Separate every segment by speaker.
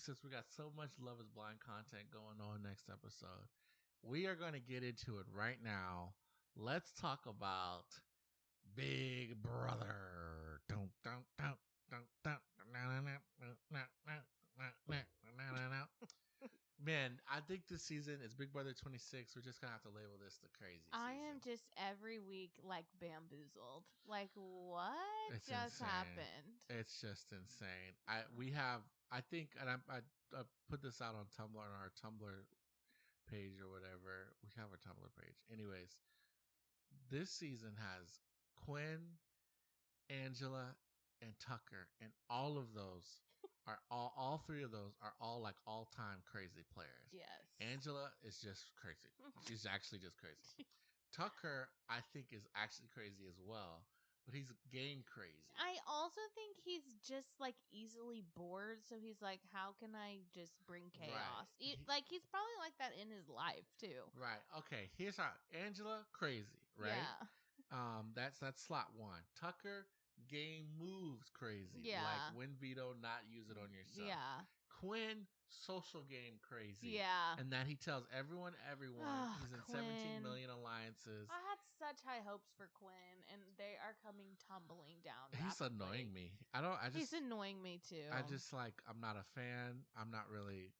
Speaker 1: since we got so much Love is Blind content going on next episode, we are going to get into it right now. Let's talk about Big Brother. Man, I think this season is Big Brother 26. We're just going to have to label this the crazy season.
Speaker 2: I am just every week like bamboozled. Like, what
Speaker 1: It's
Speaker 2: just
Speaker 1: insane.
Speaker 2: happened?
Speaker 1: It's just insane. I think, and I put this out on Tumblr, on our Tumblr page or whatever. We have a Tumblr page. Anyways, this season has Quinn, Angela, and Tucker, and all of those are all three of those are all like all-time crazy players.
Speaker 2: Yes.
Speaker 1: Angela is just crazy. She's actually just crazy. Tucker, I think, is actually crazy as well, but he's game crazy.
Speaker 2: I also think he's just like easily bored, so he's like, how can I just bring chaos?
Speaker 1: Right.
Speaker 2: Like, he's probably like that in his life too.
Speaker 1: Right. Okay. Here's how Angela crazy, right?
Speaker 2: Yeah.
Speaker 1: That's slot one. Tucker game moves crazy.
Speaker 2: Yeah.
Speaker 1: Like win veto, not use it on yourself.
Speaker 2: Yeah.
Speaker 1: Quinn social game crazy.
Speaker 2: Yeah.
Speaker 1: And that he tells everyone.
Speaker 2: Oh,
Speaker 1: He's in
Speaker 2: Quinn.
Speaker 1: 17 million alliances.
Speaker 2: I had such high hopes for Quinn, and they are coming tumbling down.
Speaker 1: He's
Speaker 2: rapidly.
Speaker 1: annoying me.
Speaker 2: He's annoying me too.
Speaker 1: I just like, I'm not a fan. I'm not really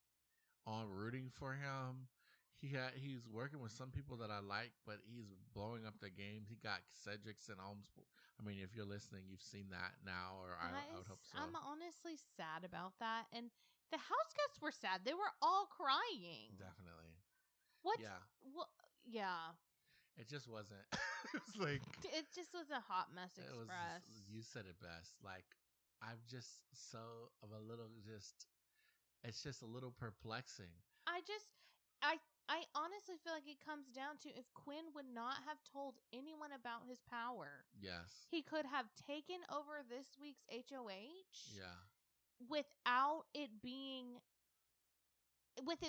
Speaker 1: on rooting for him. He's working with some people that I like, but he's blowing up the games. He got Cedric's and almost. I mean, if you're listening, you've seen that now, or I would hope so.
Speaker 2: I'm honestly sad about that, and the house guests were sad. They were all crying.
Speaker 1: Definitely.
Speaker 2: What?
Speaker 1: Yeah.
Speaker 2: Well, yeah.
Speaker 1: It just wasn't. It was like.
Speaker 2: It just was a hot mess express.
Speaker 1: You said it best. Like, I'm just so of a little just. It's just a little perplexing.
Speaker 2: I honestly feel like it comes down to if Quinn would not have told anyone about his power.
Speaker 1: Yes.
Speaker 2: He could have taken over this week's HOH.
Speaker 1: Yeah.
Speaker 2: Without it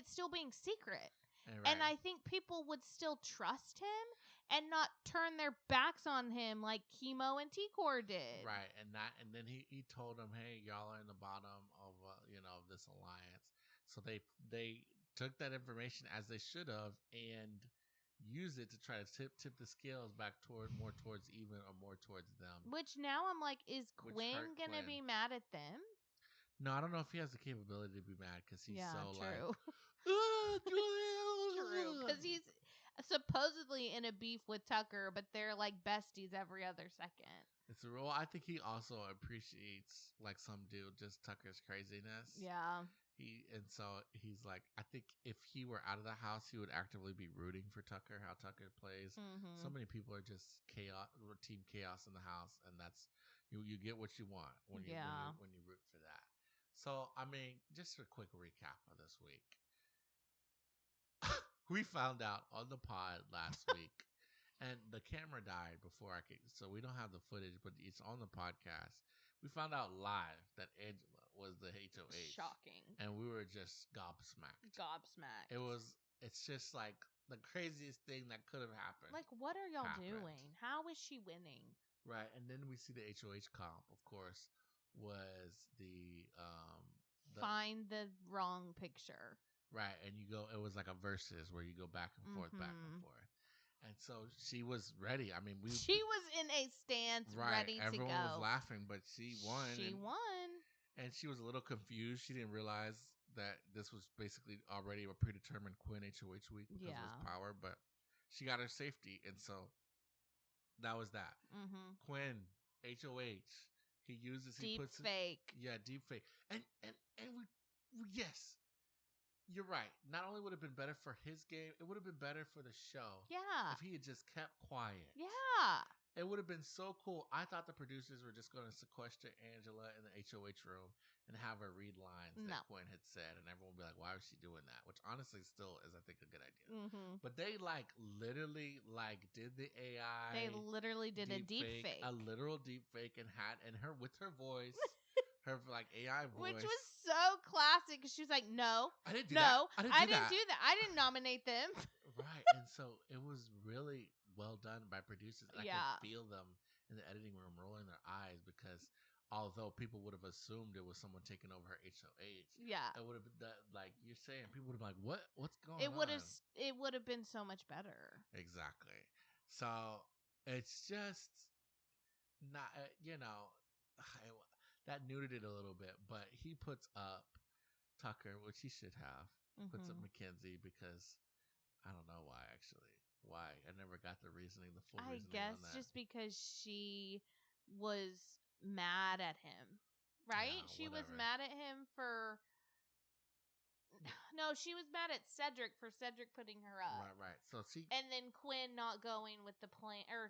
Speaker 2: still being secret. Right. And I think people would still trust him and not turn their backs on him like Chemo and T-Core did.
Speaker 1: Right. And then he told them, hey, y'all are in the bottom of of this alliance. So they took that information as they should have and used it to try to tip the scales back more towards even or more towards them.
Speaker 2: Which now I'm like, is Quinn gonna be mad at them?
Speaker 1: No, I don't know if he has the capability to be mad because he's so
Speaker 2: true.
Speaker 1: like
Speaker 2: True, because he's supposedly in a beef with Tucker, but they're like besties every other second.
Speaker 1: It's a rule. I think he also appreciates like some dude just Tucker's craziness.
Speaker 2: Yeah.
Speaker 1: So he's like, I think if he were out of the house, he would actively be rooting for Tucker, how Tucker plays.
Speaker 2: Mm-hmm.
Speaker 1: So many people are just chaos, team chaos in the house, and that's you get what you want when you root for that. So I mean, just a quick recap of this week. We found out on the pod last week, and the camera died before so we don't have the footage, but it's on the podcast. We found out live that Angela was the HOH.
Speaker 2: Shocking.
Speaker 1: And we were just gobsmacked. It's just like the craziest thing that could have happened.
Speaker 2: Like, what are y'all doing? How is she winning?
Speaker 1: Right. And then we see the HOH comp, of course, was the
Speaker 2: find the wrong picture.
Speaker 1: Right. And it was like a versus where you go back and forth, back and forth. And so she was ready. I mean, she
Speaker 2: was in a stance ready to go.
Speaker 1: Everyone was laughing, but she won.
Speaker 2: She won.
Speaker 1: And she was a little confused. She didn't realize that this was basically already a predetermined Quinn HOH week because of his power, but she got her safety. And so that was that.
Speaker 2: Mm-hmm.
Speaker 1: Quinn HOH. He uses,
Speaker 2: deep fake.
Speaker 1: Deep fake. And yes. You're right. Not only would it have been better for his game, it would have been better for the show.
Speaker 2: Yeah.
Speaker 1: If he had just kept quiet.
Speaker 2: Yeah.
Speaker 1: It would have been so cool. I thought the producers were just going to sequester Angela in the HOH room and have her read lines that Quinn had said, and everyone would be like, why was she doing that? Which honestly still is, I think, a good idea.
Speaker 2: Mm-hmm.
Speaker 1: But they literally did the AI.
Speaker 2: They literally did a deep fake.
Speaker 1: A literal deep fake and her with her voice. Her AI voice,
Speaker 2: which was so classic. Because she was like, "No,
Speaker 1: I didn't do that.
Speaker 2: I didn't do that. I didn't nominate them."
Speaker 1: Right, and so it was really well done by producers. I could feel them in the editing room rolling their eyes because
Speaker 2: although
Speaker 1: people would have assumed it was someone taking over her HOH.
Speaker 2: Yeah.
Speaker 1: It would have been that, like you're saying, people would have been like, what's going
Speaker 2: it would
Speaker 1: on?
Speaker 2: have it would have been so much better.
Speaker 1: Exactly. So it's just not, that neutered it a little bit, but he puts up Tucker, which he should have. Puts up Mackenzie because I don't know why, actually. Why? I never got the reasoning, the full reasoning on that.
Speaker 2: I guess just because she was mad at him, right?
Speaker 1: Yeah,
Speaker 2: she
Speaker 1: whatever.
Speaker 2: was mad at him for... No, she was mad at Cedric for Cedric putting her up.
Speaker 1: Right. So she...
Speaker 2: And then Quinn not going with the plan, or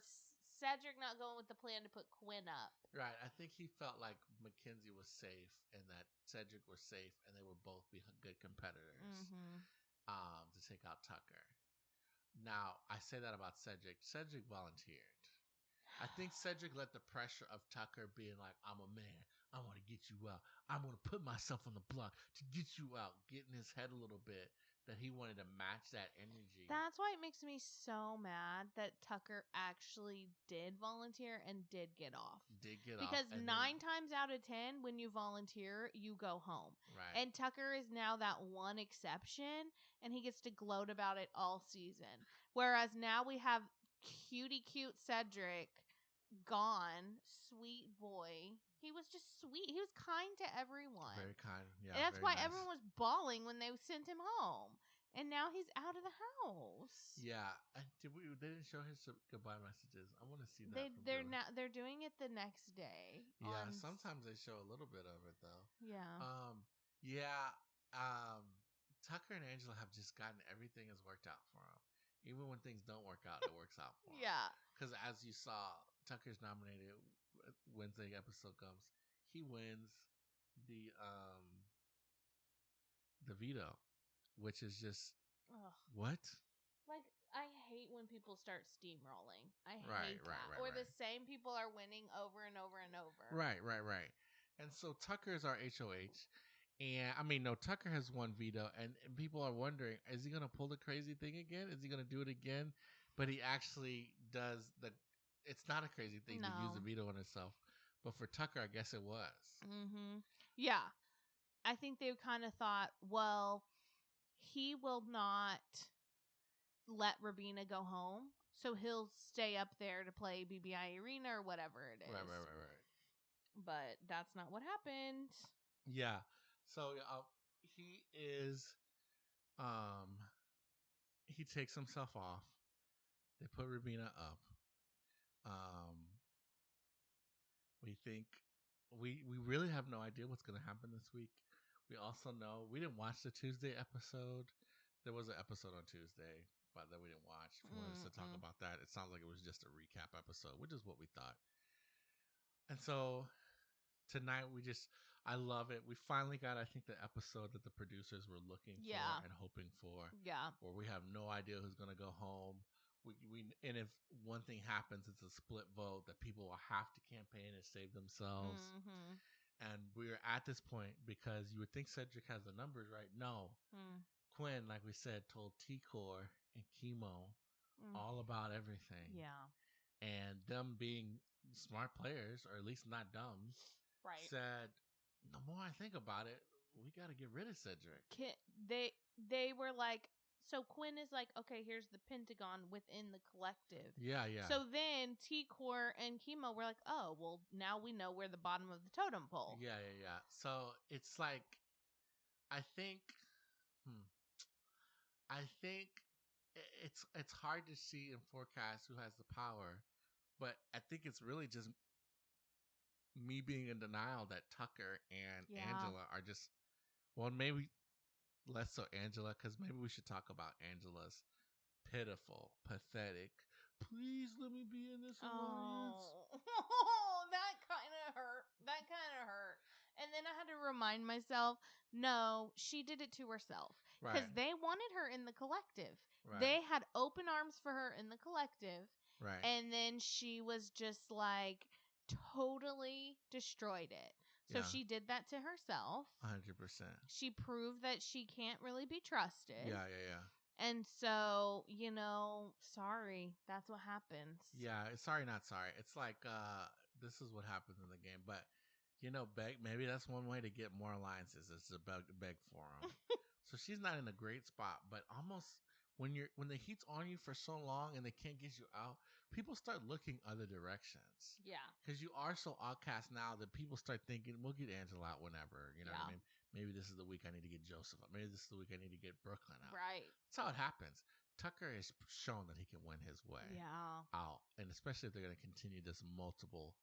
Speaker 2: Cedric not going with the plan to put Quinn up.
Speaker 1: Right. I think he felt like Mackenzie was safe and that Cedric was safe and they would both be good competitors to take out Tucker. Now, I say that about Cedric. Cedric volunteered. I think Cedric let the pressure of Tucker being like, I'm a man. I want to get you out. I'm going to put myself on the block to get you out. Get in his head a little bit that he wanted to match that energy.
Speaker 2: That's why it makes me so mad that Tucker actually did volunteer and did get off. Because 9 times out of 10, when you volunteer, you go home.
Speaker 1: Right.
Speaker 2: And Tucker is now that one exception, and he gets to gloat about it all season. Whereas now we have cutie cute Cedric gone, sweet boy. He was just sweet. He was kind to everyone.
Speaker 1: Very kind. Yeah.
Speaker 2: And that's why everyone was bawling when they sent him home. And now he's out of the house.
Speaker 1: Yeah, they didn't show his goodbye messages. I want to see that.
Speaker 2: They're doing it the next day.
Speaker 1: Yeah, sometimes they show a little bit of it though.
Speaker 2: Yeah.
Speaker 1: Yeah. Tucker and Angela have just gotten everything has worked out for them. Even when things don't work out, it works out for them.
Speaker 2: Yeah.
Speaker 1: Because as you saw, Tucker's nominated. Wednesday episode comes, he wins the veto, which is just what?
Speaker 2: Like, I hate when people start steamrolling. I hate that. Or the same people are winning over and over and over.
Speaker 1: Right. And so Tucker's our HOH. And I mean, no, Tucker has one veto, and people are wondering, is he going to pull the crazy thing again? Is he going to do it again? But he actually does it's not a crazy thing to use a veto on himself. But for Tucker, I guess it was.
Speaker 2: Yeah. I think they kind of thought, well, he will not let Rabina go home, so he'll stay up there to play BBI Arena or whatever it is.
Speaker 1: Right.
Speaker 2: But that's not what happened.
Speaker 1: Yeah. So he is, he takes himself off. They put Rabina up. We think we really have no idea what's going to happen this week. We also know we didn't watch the Tuesday episode. There was an episode on Tuesday, but that we didn't watch. If you want us to talk about that, it sounds like it was just a recap episode, which is what we thought. And so tonight I love it. We finally got, I think, the episode that the producers were looking for and hoping for.
Speaker 2: Yeah.
Speaker 1: Where we have no idea who's going to go home. And if one thing happens, it's a split vote that people will have to campaign and save themselves. And we're at this point because you would think Cedric has the numbers right. No. Quinn, like we said, told T-Core and Chemo all about everything.
Speaker 2: Yeah.
Speaker 1: And them being smart players, or at least not dumb, said, the more I think about it, we got to get rid of Cedric.
Speaker 2: They were like, so Quinn is like, okay, here's the Pentagon within the collective.
Speaker 1: Yeah.
Speaker 2: So then T-Core and Chemo were like, oh, well, now we know we're the bottom of the totem pole.
Speaker 1: Yeah. So it's like, I think it's hard to see and forecast who has the power, but I think it's really just me being in denial that Tucker and Angela are just, well, maybe less so Angela, because maybe we should talk about Angela's pitiful, pathetic, please let me be in this alliance.
Speaker 2: Oh, that kind of hurt. And then I had to remind myself, no, she did it to herself. Because they wanted her in the collective. They had open arms for her in the collective. And then she was just like, totally destroyed it. So she did that to herself.
Speaker 1: 100%.
Speaker 2: She proved that she can't really be trusted.
Speaker 1: Yeah.
Speaker 2: And so, sorry, that's what happens.
Speaker 1: Yeah, sorry, not sorry. It's like, this is what happens in the game. But Maybe that's one way to get more alliances is to beg for them. So she's not in a great spot, but almost when the heat's on you for so long and they can't get you out, people start looking other directions.
Speaker 2: Yeah.
Speaker 1: Because you are so outcast now that people start thinking, we'll get Angela out whenever. You know what I mean? Maybe this is the week I need to get Joseph out. Maybe this is the week I need to get Brooklyn out.
Speaker 2: Right.
Speaker 1: That's how it happens. Tucker has shown that he can win his way out. And especially if they're going to continue this multiple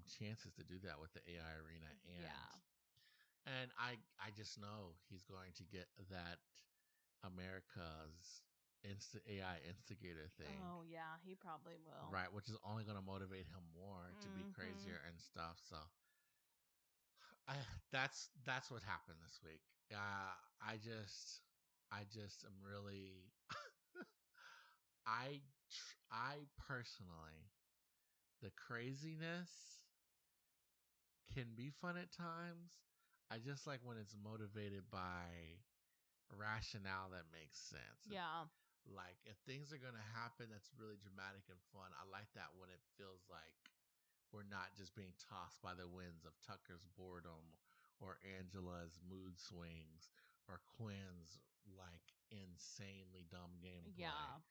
Speaker 1: chances to do that with the AI arena. And I just know he's going to get that America's AI instigator thing.
Speaker 2: Oh yeah, he probably will.
Speaker 1: Right, which is only going to motivate him more to be crazier and stuff. So that's what happened this week. I just am really I personally, the craziness can be fun at times. I just like when it's motivated by rationale that makes sense.
Speaker 2: Yeah.
Speaker 1: Like if things are going to happen that's really dramatic and fun, I like that when it feels like we're not just being tossed by the winds of Tucker's boredom or Angela's mood swings or Quinn's like insanely dumb gameplay.
Speaker 2: Yeah.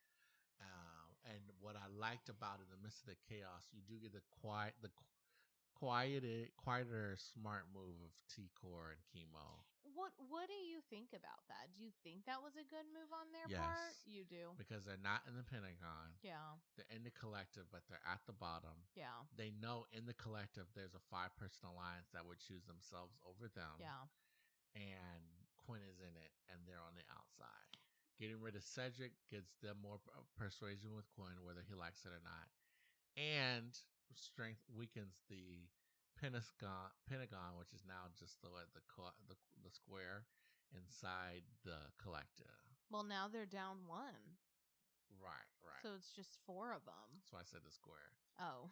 Speaker 1: And what I liked about in the midst of the chaos, you do get the quieter, smart move of T-Core and Chemo.
Speaker 2: What do you think about that? Do you think that was a good move on their part? You do.
Speaker 1: Because they're not in the Pentagon.
Speaker 2: Yeah.
Speaker 1: They're in the collective, but they're at the bottom.
Speaker 2: Yeah.
Speaker 1: They know in the collective there's a 5-person alliance that would choose themselves over them.
Speaker 2: Yeah.
Speaker 1: And Quinn is in it, and they're on the outside. Getting rid of Cedric gives them more persuasion with Quinn, whether he likes it or not. And strength weakens the Pentagon, which is now just the square inside the collective.
Speaker 2: Well, now they're down 1.
Speaker 1: Right.
Speaker 2: So it's just 4 of them.
Speaker 1: So I said the square.
Speaker 2: Oh.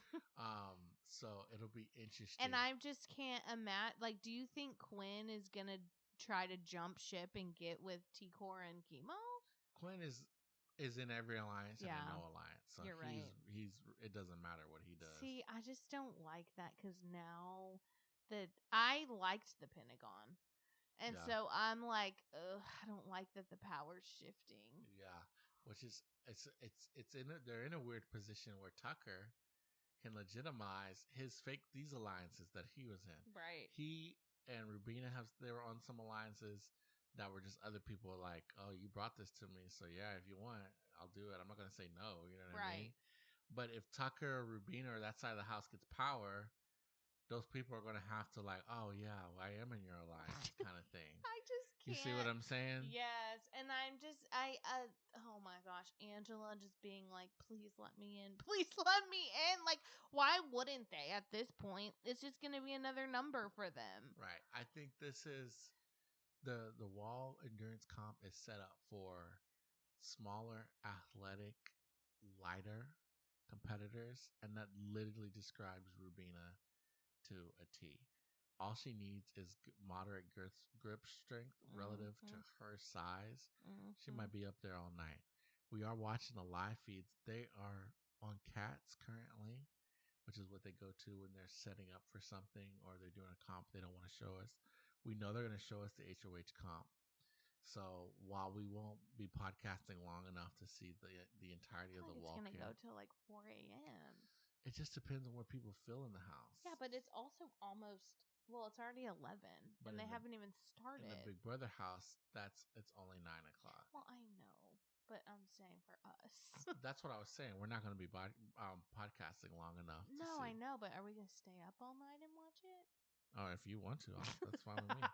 Speaker 1: So it'll be interesting.
Speaker 2: And I just can't imagine. Like, do you think Quinn is gonna try to jump ship and get with T-Core and Chemo?
Speaker 1: Quinn is in every alliance and in no alliance. So
Speaker 2: you're right.
Speaker 1: He's it doesn't matter what he does.
Speaker 2: See, I just don't like that because now that I liked the Pentagon. And so I'm like, ugh, I don't like that the power's shifting.
Speaker 1: Yeah. Which is they're in a weird position where Tucker can legitimize these alliances that he was in.
Speaker 2: Right.
Speaker 1: He and Rubina they were on some alliances that were just other people like, oh, you brought this to me, so yeah, if you want, I'll do it. I'm not gonna say no, you know what I mean? But if Tucker or Rubina or that side of the house gets power, those people are gonna have to like, oh yeah, well, I am in your alliance kind of thing.
Speaker 2: I just can't.
Speaker 1: You see what I'm saying?
Speaker 2: Yes, and I'm just oh my gosh, Angela just being like, please let me in, please let me in. Like, why wouldn't they at this point? It's just gonna be another number for them.
Speaker 1: Right. I think this is the wall endurance comp is set up for smaller, athletic, lighter competitors, and that literally describes Rubina to a T. All she needs is moderate grip strength relative to her size. She might be up there all night. We are watching the live feeds. They are on Cats currently, which is what they go to when they're setting up for something or they're doing a comp they don't want to show us. We know they're going to show us the HOH comp. So while we won't be podcasting long enough to see the entirety of the wall,
Speaker 2: it's gonna go till like 4 a.m.
Speaker 1: It just depends on where people feel in the house.
Speaker 2: Yeah, but it's also almost it's already 11, and they haven't even started.
Speaker 1: In the Big Brother house, it's only 9 o'clock.
Speaker 2: Well, I know, but I'm saying for us.
Speaker 1: That's what I was saying. We're not going to be podcasting long enough.
Speaker 2: No, I know, but are we going to stay up all night and watch it?
Speaker 1: Oh, if you want to, that's fine with me.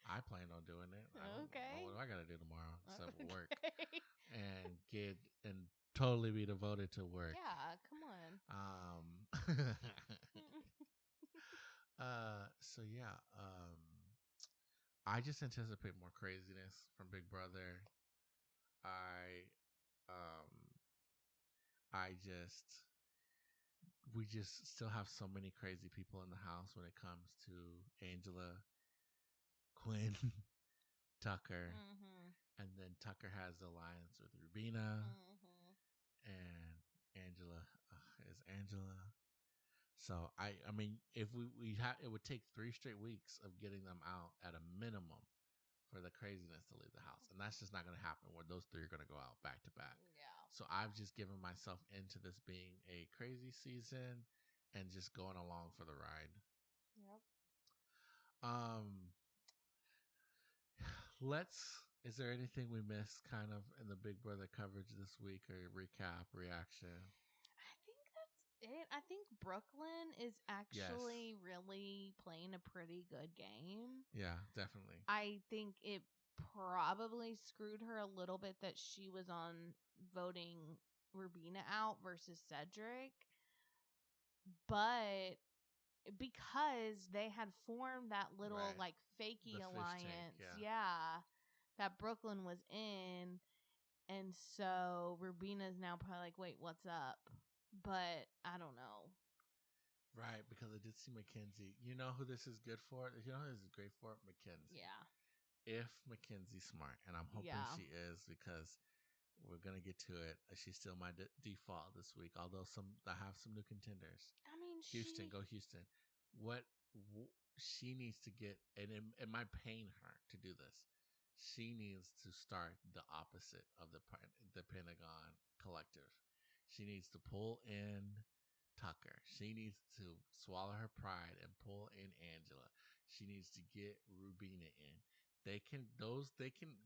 Speaker 1: I plan on doing it.
Speaker 2: Okay.
Speaker 1: What do I got to do tomorrow except work and totally be devoted to work?
Speaker 2: Yeah, come on.
Speaker 1: So yeah, I just anticipate more craziness from Big Brother. We just still have so many crazy people in the house when it comes to Angela, Quinn, Tucker, and then Tucker has the alliance with Rubina, and Angela is Angela. So I mean, if we had, it would take 3 straight weeks of getting them out at a minimum for the craziness to leave the house, and that's just not going to happen. Where those 3 are going to go out back to back.
Speaker 2: Yeah.
Speaker 1: So I've just given myself into this being a crazy season, and just going along for the ride.
Speaker 2: Yep.
Speaker 1: Is there anything we missed kind of in the Big Brother coverage this week, or recap, reaction?
Speaker 2: I think that's it. I think Brooklyn is actually really playing a pretty good game.
Speaker 1: Yeah, definitely.
Speaker 2: I think it probably screwed her a little bit that she was on voting Rubina out versus Cedric. But because they had formed that little like fakey alliance, that Brooklyn was in, and so Rubina's now probably like, wait, what's up? But I don't know.
Speaker 1: Right, because I did see Mackenzie. You know who this is good for? You know who this is great for? Mackenzie.
Speaker 2: Yeah.
Speaker 1: If Mackenzie's smart, and I'm hoping she is, because we're gonna get to it. She's still my default this week, although I have some new contenders.
Speaker 2: I mean,
Speaker 1: Houston, go Houston. She needs to get, and it might pain her to do this. She needs to start the opposite of the Pentagon collective. She needs to pull in Tucker. She needs to swallow her pride and pull in Angela. She needs to get Rubina in. They can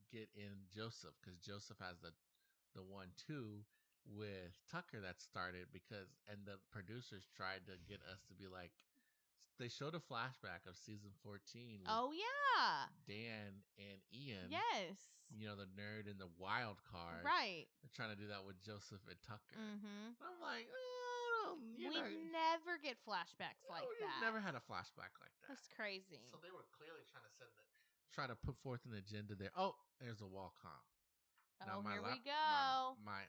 Speaker 1: get in Joseph, because Joseph has the 1-2 with Tucker that started, and the producers tried to get us to be like, they showed a flashback of season 14 with Dan and Ian.
Speaker 2: Yes.
Speaker 1: You know, the nerd and the wild card.
Speaker 2: Right.
Speaker 1: They're trying to do that with Joseph and Tucker.
Speaker 2: Mm-hmm.
Speaker 1: I'm like,
Speaker 2: we never get flashbacks like that.
Speaker 1: We've never had a flashback like that.
Speaker 2: That's crazy.
Speaker 1: So they were clearly trying to put forth an agenda there. Oh, there's a wall comp.
Speaker 2: Now, here we go.
Speaker 1: My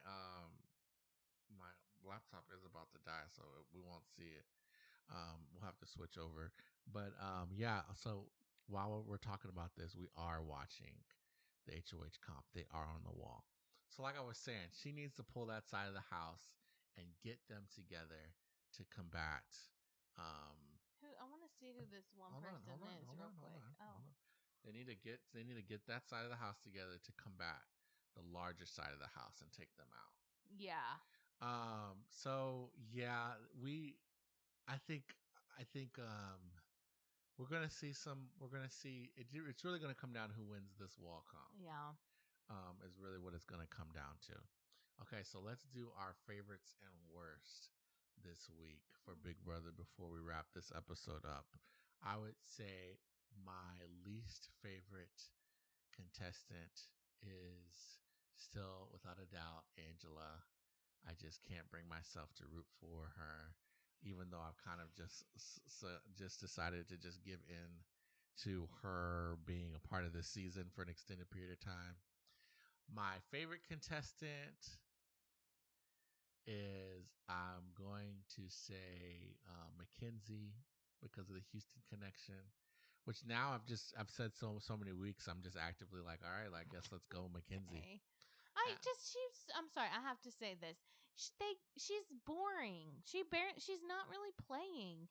Speaker 1: laptop is about to die, so we won't see it. We'll have to switch over. But yeah, so while we're talking about this, we are watching the HOH comp. They are on the wall. So like I was saying, she needs to pull that side of the house and get them together to combat.
Speaker 2: I want to see who this one person is real quick. Hold on.
Speaker 1: They need to get that side of the house together to combat the larger side of the house and take them out.
Speaker 2: Yeah.
Speaker 1: So yeah, I think we're gonna see it's really gonna come down to who wins this wall comp.
Speaker 2: Yeah.
Speaker 1: Is really what it's gonna come down to. Okay, so let's do our favorites and worst this week for Big Brother before we wrap this episode up. I would say my least favorite contestant is still, without a doubt, Angela. I just can't bring myself to root for her, even though I've kind of just decided to just give in to her being a part of this season for an extended period of time. My favorite contestant is, I'm going to say Mackenzie, because of the Houston connection, which now I've said so many weeks, I'm just actively like, all right, I guess let's go Mackenzie.
Speaker 2: Okay. I'm sorry, I have to say this. She's boring. She's not really playing.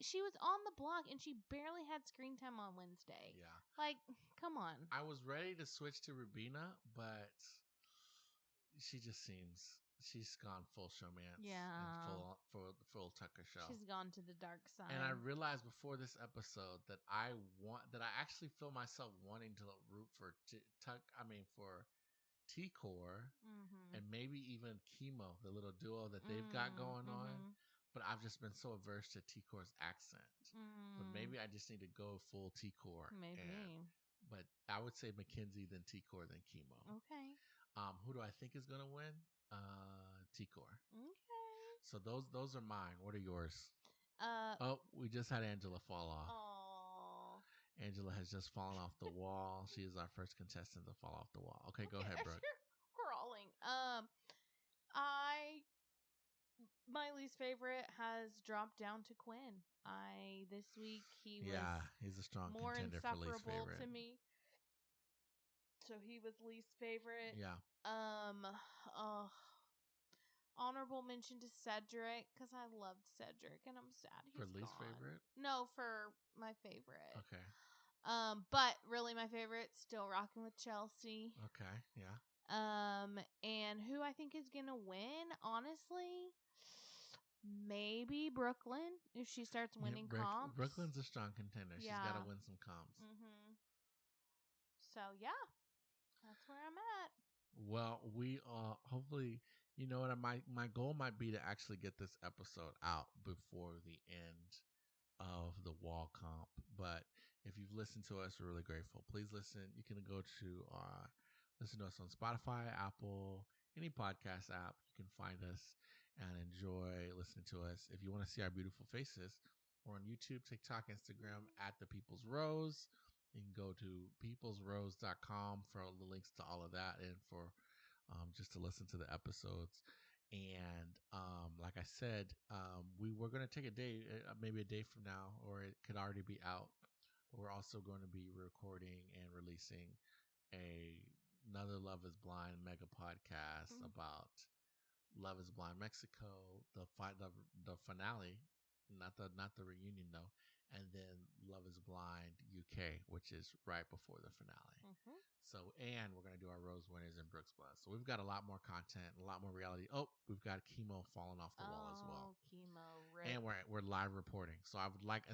Speaker 2: She was on the block and she barely had screen time on Wednesday.
Speaker 1: Yeah.
Speaker 2: Like, come on.
Speaker 1: I was ready to switch to Rubina, but she just seems, she's gone full showmance.
Speaker 2: Yeah.
Speaker 1: And full Tucker show.
Speaker 2: She's gone to the dark side.
Speaker 1: And I realized before this episode that I actually feel myself wanting to root for for T-Core, and maybe even Chemo, the little duo that they've got going on. But I've just been so averse to T-Core's accent. But maybe I just need to go full T-Core.
Speaker 2: Maybe.
Speaker 1: But I would say Mackenzie, then T-Core, then Chemo.
Speaker 2: Okay.
Speaker 1: Who do I think is going to win? T-Core.
Speaker 2: Okay.
Speaker 1: So those are mine. What are yours? We just had Angela fall off.
Speaker 2: Oh.
Speaker 1: Angela has just fallen off the wall. She is our first contestant to fall off the wall. Okay, go ahead, Brooke.
Speaker 2: You're crawling. My least favorite has dropped down to Quinn. This week he was
Speaker 1: he's a strong
Speaker 2: more
Speaker 1: contender for least
Speaker 2: insufferable
Speaker 1: favorite
Speaker 2: to me. So he was least favorite.
Speaker 1: Yeah.
Speaker 2: honorable mention to Cedric because I loved Cedric and I'm sad he's
Speaker 1: for least
Speaker 2: gone.
Speaker 1: favorite.
Speaker 2: No, for my favorite.
Speaker 1: Okay.
Speaker 2: But really my favorite, still rocking with Chelsea.
Speaker 1: Okay, yeah.
Speaker 2: And who I think is gonna win, honestly, maybe Brooklyn if she starts winning comps.
Speaker 1: Brooklyn's a strong contender. Yeah. She's got to win some comps.
Speaker 2: Mm-hmm. So yeah, that's where I'm at.
Speaker 1: Well, we hopefully, you know what, my goal might be to actually get this episode out before the end of the wall comp. But if you've listened to us, we're really grateful. Please listen. You can go to listen to us on Spotify, Apple, any podcast app. You can find us and enjoy listening to us. If you want to see our beautiful faces, we're on YouTube, TikTok, Instagram at The People's Rose. You can go to peoplesrose.com for the links to all of that and for just to listen to the episodes. And like I said, we were going to take a day, maybe a day from now, or it could already be out. But we're also going to be recording and releasing another Love is Blind mega podcast about Love is Blind Mexico, the finale, not the reunion though, and then Love is Blind UK, which is right before the finale. Mm-hmm. So, and we're gonna do our Rose winners in Brooks Plus. So we've got a lot more content, a lot more reality. Oh, we've got chemo falling off the wall as well.
Speaker 2: Chemo, rip.
Speaker 1: And we're live reporting. So I would like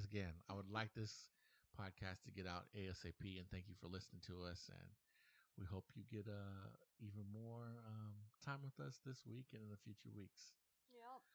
Speaker 1: this podcast to get out ASAP. And thank you for listening to us. And we hope you get even more time with us this week and in the future weeks.